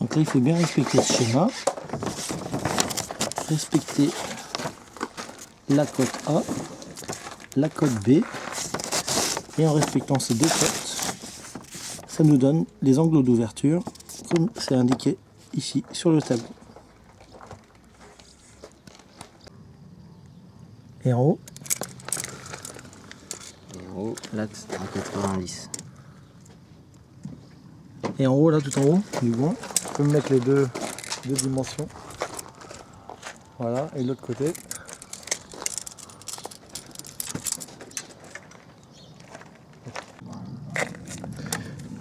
Donc là, il faut bien respecter ce schéma. Respecter la cote A, la cote B. Et en respectant ces deux cotes, ça nous donne les angles d'ouverture, comme c'est indiqué ici sur le tableau. Et en haut, l'axe à 90. Et en haut, là, tout en haut, du moins, on peut mettre les deux dimensions. Voilà, et de l'autre côté.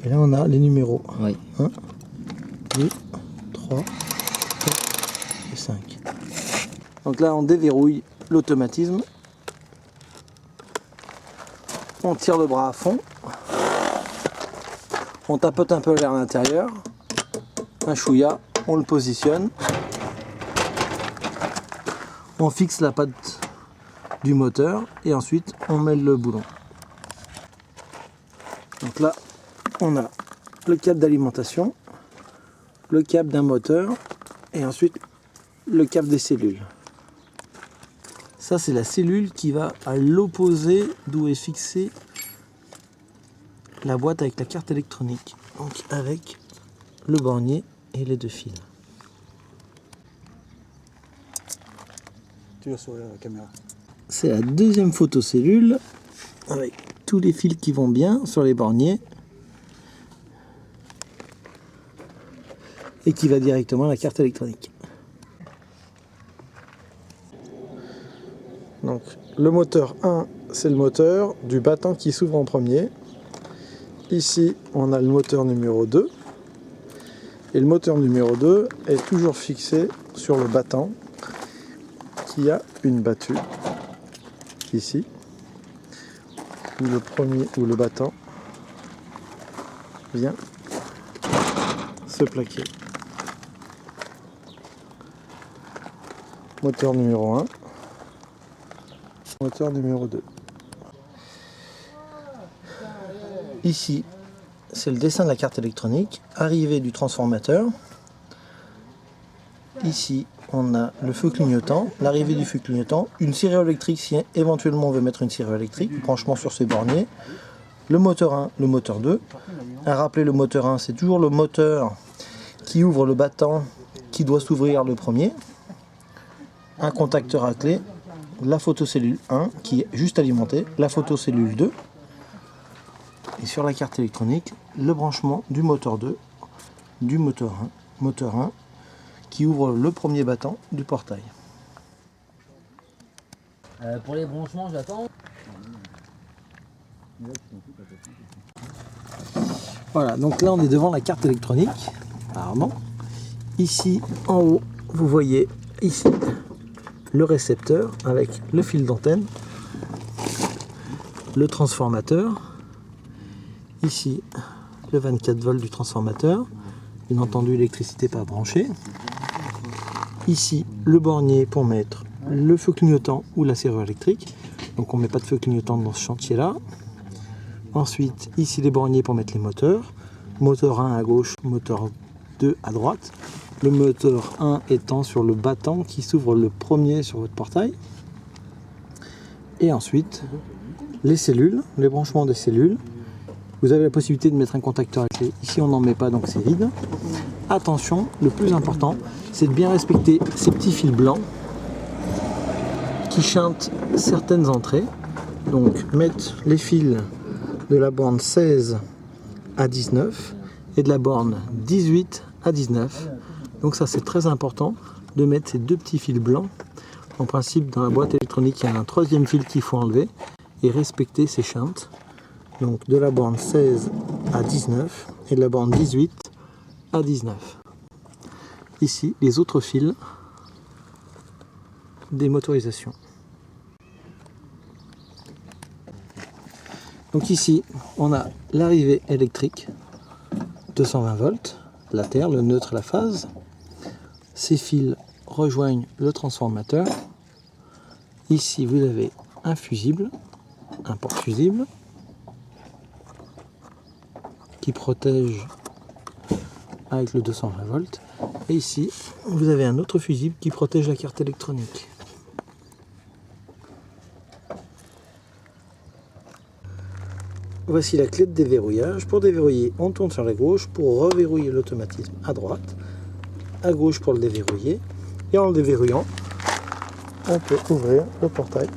Et là, on a les numéros. Oui. 1, 2, 3, 4 et 5. Donc là, on déverrouille l'automatisme. On tire le bras à fond. On tapote un peu vers l'intérieur. Un chouïa, on le positionne. On fixe la patte du moteur et ensuite on met le boulon. Donc là, on a le câble d'alimentation, le câble d'un moteur et ensuite le câble des cellules. Ça, c'est la cellule qui va à l'opposé d'où est fixée la boîte avec la carte électronique. Donc avec le bornier et les deux fils. Tu vas sourire à la caméra. C'est la deuxième photocellule avec tous les fils qui vont bien sur les borniers et qui va directement à la carte électronique. Donc le moteur 1, c'est le moteur du battant qui s'ouvre en premier. Ici, on a le moteur numéro 2. Et le moteur numéro 2 est toujours fixé sur le battant qui a une battue ici, où le battant vient se plaquer. Moteur numéro 1, moteur numéro 2. Ici, c'est le dessin de la carte électronique, arrivée du transformateur. Ici, on a le feu clignotant, l'arrivée du feu clignotant, une serrure électrique si éventuellement on veut mettre une serrure électrique, branchement sur ces borniers, le moteur 1, le moteur 2. À rappeler, le moteur 1, c'est toujours le moteur qui ouvre le battant qui doit s'ouvrir le premier. Un contacteur à clé, la photocellule 1 qui est juste alimentée, la photocellule 2. Et sur la carte électronique, le branchement du moteur 2, du moteur 1 qui ouvre le premier battant du portail. Pour les branchements, j'attends. Voilà, donc là on est devant la carte électronique, apparemment. Ici en haut, vous voyez ici le récepteur avec le fil d'antenne, le transformateur. Ici, le 24 volts du transformateur, bien entendu l'électricité pas branchée. Ici, le bornier pour mettre le feu clignotant ou la serrure électrique. Donc on ne met pas de feu clignotant dans ce chantier-là. Ensuite, ici les borniers pour mettre les moteurs. Moteur 1 à gauche, moteur 2 à droite. Le moteur 1 étant sur le battant qui s'ouvre le premier sur votre portail. Et ensuite, les cellules, les branchements des cellules. Vous avez la possibilité de mettre un contacteur à clé. Ici, on n'en met pas, donc c'est vide. Attention, le plus important, c'est de bien respecter ces petits fils blancs qui chantent certaines entrées. Donc, mettre les fils de la borne 16 à 19 et de la borne 18 à 19. Donc ça, c'est très important de mettre ces deux petits fils blancs. En principe, dans la boîte électronique, il y a un troisième fil qu'il faut enlever et respecter ces chantes. Donc de la borne 16 à 19 et de la borne 18 à 19. Ici, les autres fils des motorisations. Donc ici, on a l'arrivée électrique, 220 volts, la terre, le neutre, la phase. Ces fils rejoignent le transformateur. Ici, vous avez un fusible, un porte-fusible, qui protège avec le 220 volts. Et ici, vous avez un autre fusible qui protège la carte électronique. Voici la clé de déverrouillage. Pour déverrouiller, on tourne sur la gauche pour reverrouiller l'automatisme à droite, à gauche pour le déverrouiller. Et en le déverrouillant, on peut ouvrir le portail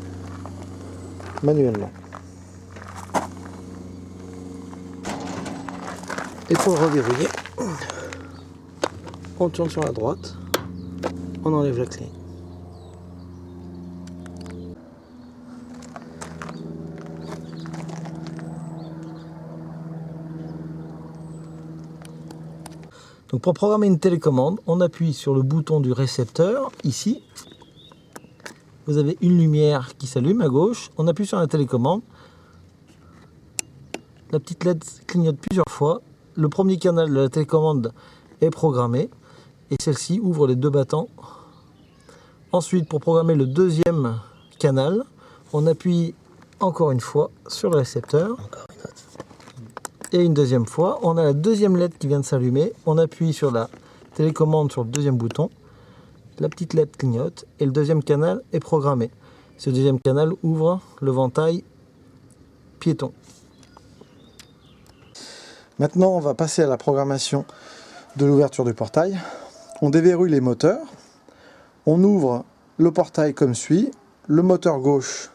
manuellement. Et pour le reverrouiller, on tourne sur la droite, on enlève la clé. Donc pour programmer une télécommande, on appuie sur le bouton du récepteur, ici. Vous avez une lumière qui s'allume à gauche, on appuie sur la télécommande. La petite LED clignote plusieurs fois. Le premier canal de la télécommande est programmé et celle-ci ouvre les deux battants. Ensuite, pour programmer le deuxième canal, on appuie encore une fois sur le récepteur. Et une deuxième fois, on a la deuxième LED qui vient de s'allumer. On appuie sur la télécommande sur le deuxième bouton. La petite LED clignote et le deuxième canal est programmé. Ce deuxième canal ouvre le ventail piéton. Maintenant, on va passer à la programmation de l'ouverture du portail. On déverrouille les moteurs. On ouvre le portail comme suit. Le moteur gauche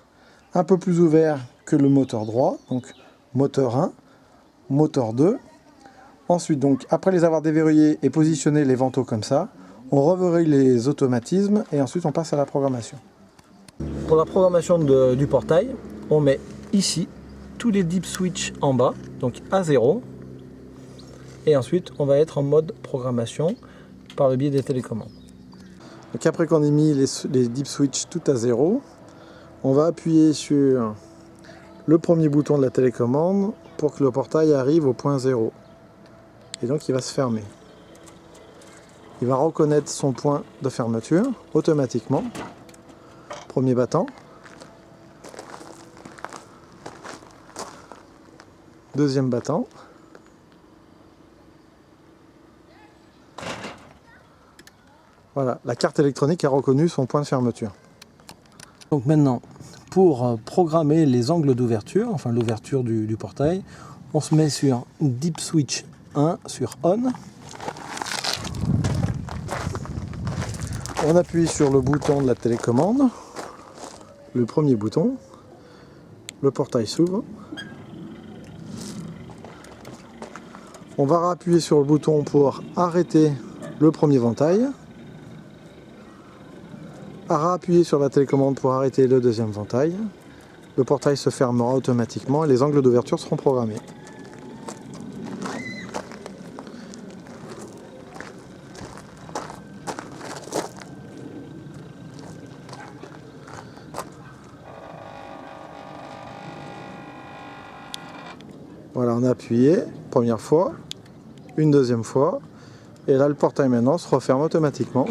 un peu plus ouvert que le moteur droit. Donc moteur 1, moteur 2. Ensuite, donc, après les avoir déverrouillés et positionnés les vantaux comme ça, on reverrouille les automatismes et ensuite on passe à la programmation. Pour la programmation du portail, on met ici tous les deep switch en bas, donc à 0. Et ensuite, on va être en mode programmation par le biais des télécommandes. Donc après qu'on ait mis les deep switch tout à 0, on va appuyer sur le premier bouton de la télécommande pour que le portail arrive au point 0. Et donc il va se fermer. Il va reconnaître son point de fermeture automatiquement. Premier battant. Deuxième battant. Voilà, la carte électronique a reconnu son point de fermeture. Donc maintenant, pour programmer les angles d'ouverture, enfin l'ouverture du portail, on se met sur Deep Switch 1 sur On. On appuie sur le bouton de la télécommande, le premier bouton, le portail s'ouvre. On va appuyer sur le bouton pour arrêter le premier ventail. Appuyer sur la télécommande pour arrêter le deuxième ventail. Le portail se fermera automatiquement et les angles d'ouverture seront programmés. Voilà, on a appuyé, première fois, une deuxième fois, et là le portail maintenant se referme automatiquement.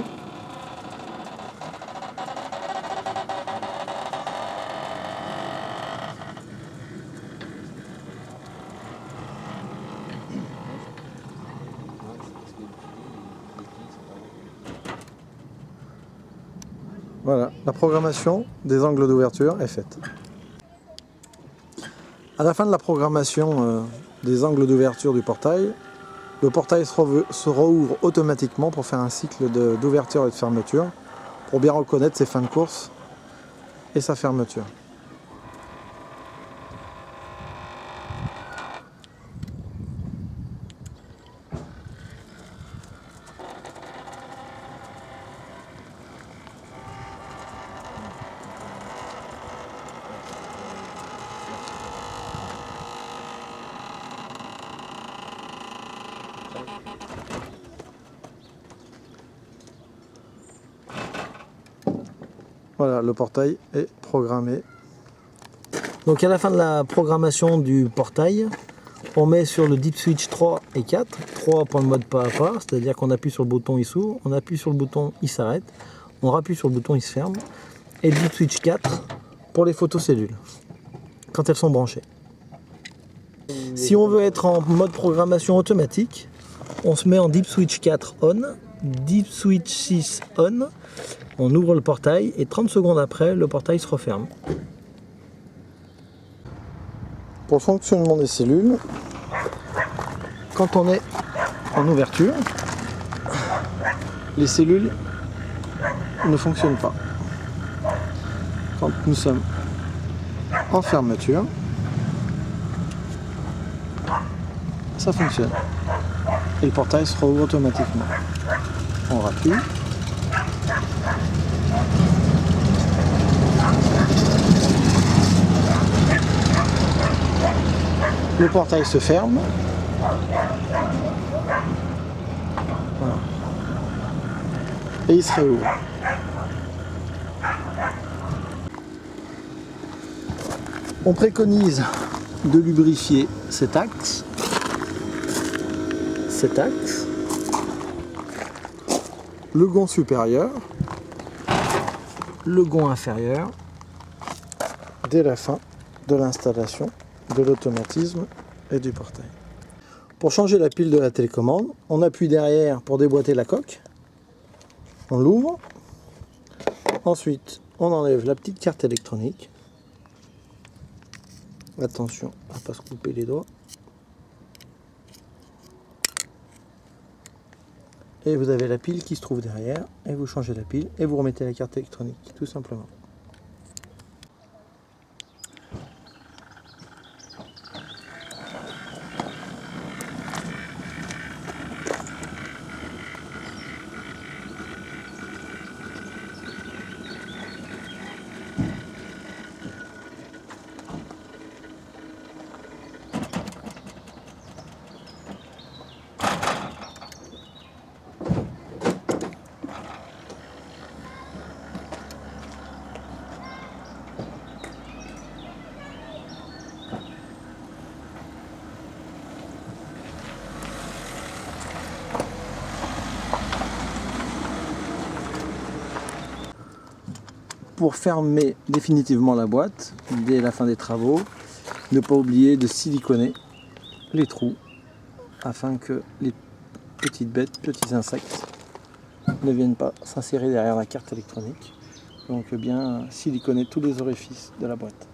Voilà, la programmation des angles d'ouverture est faite. À la fin de la programmation des angles d'ouverture du portail, le portail se rouvre automatiquement pour faire un cycle d'ouverture et de fermeture, pour bien reconnaître ses fins de course et sa fermeture. Voilà, le portail est programmé. Donc à la fin de la programmation du portail, on met sur le Deep Switch 3 et 4, 3 pour le mode pas à pas, c'est-à-dire qu'on appuie sur le bouton, il s'ouvre, on appuie sur le bouton, il s'arrête, on rappuie sur le bouton, il se ferme, et Deep Switch 4 pour les photocellules, quand elles sont branchées. Si on veut être en mode programmation automatique, On se met en Deep Switch 4 on, Deep Switch 6 on, on ouvre le portail et 30 secondes après, le portail se referme. Pour le fonctionnement des cellules, quand on est en ouverture, les cellules ne fonctionnent pas. Quand nous sommes en fermeture, ça fonctionne. Et le portail se rouvre automatiquement. On rappuie. Le portail se ferme. Voilà. Et il se réouvre. On préconise de lubrifier cet axe, le gond supérieur, le gond inférieur, dès la fin de l'installation de l'automatisme et du portail. Pour changer la pile de la télécommande, on appuie derrière pour déboîter la coque, on l'ouvre, ensuite on enlève la petite carte électronique. Attention à ne pas se couper les doigts. Et vous avez la pile qui se trouve derrière, et vous changez la pile, et vous remettez la carte électronique, tout simplement. Pour fermer définitivement la boîte, dès la fin des travaux, ne pas oublier de siliconer les trous afin que les petites bêtes, petits insectes ne viennent pas s'insérer derrière la carte électronique. Donc bien siliconer tous les orifices de la boîte.